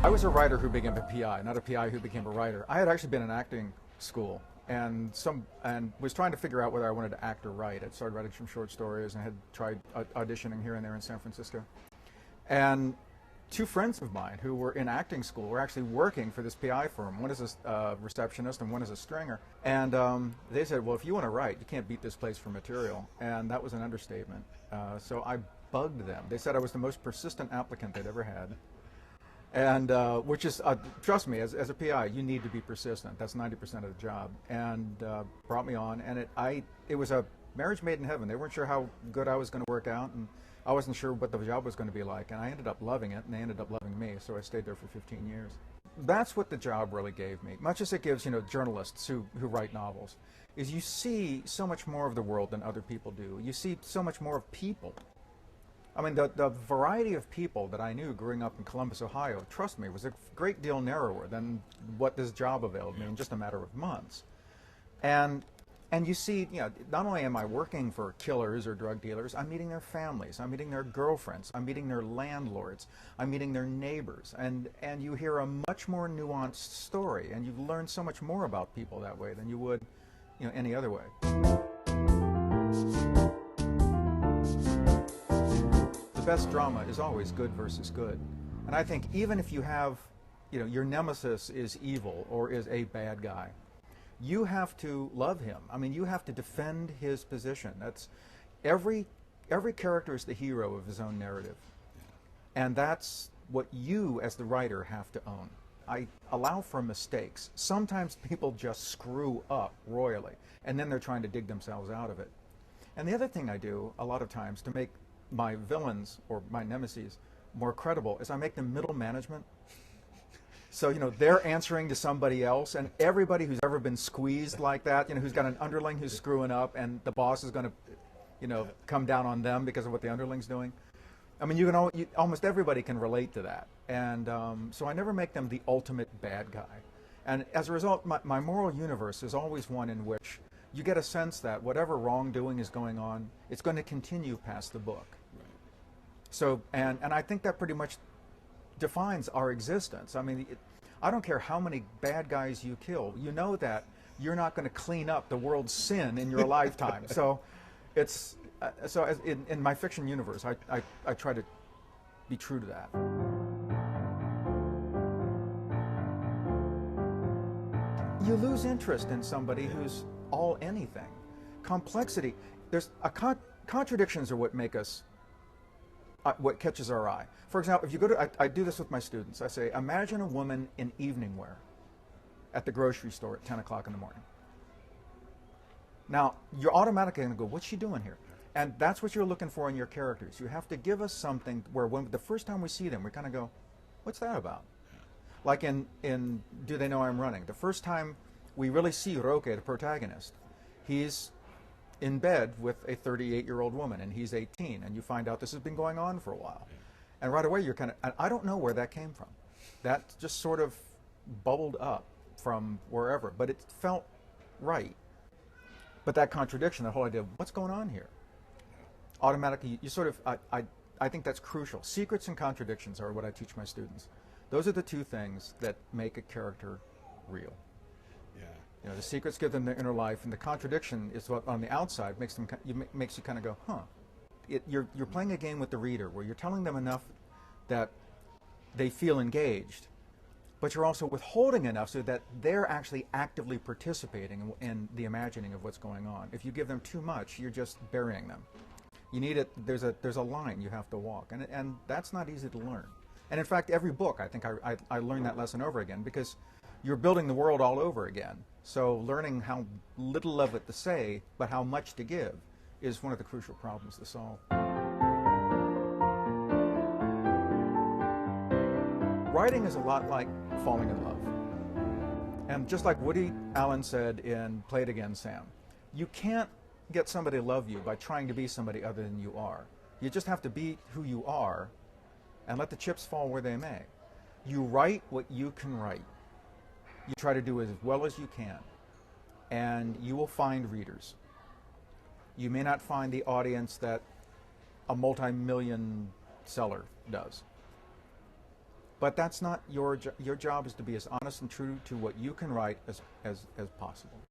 I was a writer who became a PI, not a PI who became a writer. I had actually been in acting school and was trying to figure out whether I wanted to act or write. I'd started writing some short stories and had tried auditioning here and there in San Francisco. And two friends of mine who were in acting school were actually working for this PI firm. One is a receptionist and one is a stringer. And they said, well, if you want to write, you can't beat this place for material. And that was an understatement. So I bugged them. They said I was the most persistent applicant they'd ever had. And which is, trust me, as a PI, you need to be persistent. That's 90% of the job. And brought me on, and it was a marriage made in heaven. They weren't sure how good I was going to work out, and I wasn't sure what the job was going to be like. And I ended up loving it, and they ended up loving me. So I stayed there for 15 years. That's what the job really gave me, much as it gives, journalists who write novels, is you see so much more of the world than other people do. You see so much more of people. I mean, the variety of people that I knew growing up in Columbus, Ohio, trust me, was a great deal narrower than what this job availed me in just a matter of months. And you see, not only am I working for killers or drug dealers, I'm meeting their families, I'm meeting their girlfriends, I'm meeting their landlords, I'm meeting their neighbors, and you hear a much more nuanced story, and you learn so much more about people that way than you would, any other way. The best drama is always good versus good. And I think even if you have, your nemesis is evil or is a bad guy, you have to love him. I mean, you have to defend his position. That's every character is the hero of his own narrative. And that's what you as the writer have to own. I allow for mistakes. Sometimes people just screw up royally, and then they're trying to dig themselves out of it. And the other thing I do a lot of times to make my villains or my nemesis more credible is I make them middle management. So, they're answering to somebody else, and everybody who's ever been squeezed like that, who's got an underling who's screwing up and the boss is going to, come down on them because of what the underling's doing. I mean, almost everybody can relate to that. And so I never make them the ultimate bad guy. And as a result, my moral universe is always one in which you get a sense that whatever wrongdoing is going on, it's going to continue past the book. So, and I think that pretty much defines our existence. I mean, I don't care how many bad guys you kill. You know that you're not going to clean up the world's sin in your lifetime. So, it's in my fiction universe, I try to be true to that. You lose interest in somebody who's all anything. Complexity. Contradictions are what make us. What catches our eye. For example, if you go to, I do this with my students. I say, imagine a woman in evening wear at the grocery store at 10 o'clock in the morning. Now, you're automatically going to go, what's she doing here? And that's what you're looking for in your characters. You have to give us something where the first time we see them, we kind of go, what's that about? Like in Do They Know I'm Running? The first time we really see Roque, the protagonist, he's in bed with a 38-year-old woman, and he's 18, and you find out this has been going on for a while. And right away, you're kind of, I don't know where that came from. That just sort of bubbled up from wherever, but it felt right. But that contradiction, that whole idea of what's going on here, automatically, you sort of, I think that's crucial. Secrets and contradictions are what I teach my students. Those are the two things that make a character real. The secrets give them their inner life, and the contradiction is what on the outside makes you kind of go, huh. You're playing a game with the reader where you're telling them enough that they feel engaged, but you're also withholding enough so that they're actually actively participating in the imagining of what's going on. If you give them too much, you're just burying them. You need it. There's a line you have to walk, and that's not easy to learn. And in fact, every book, I think I learned that lesson over again, because you're building the world all over again. So learning how little of it to say, but how much to give, is one of the crucial problems to solve. Writing is a lot like falling in love. And just like Woody Allen said in Play It Again, Sam, you can't get somebody to love you by trying to be somebody other than you are. You just have to be who you are and let the chips fall where they may. You write what you can write. You try to do as well as you can, and you will find readers. You may not find the audience that a multi-million seller does, But that's not your job. Your job is to be as honest and true to what you can write as possible.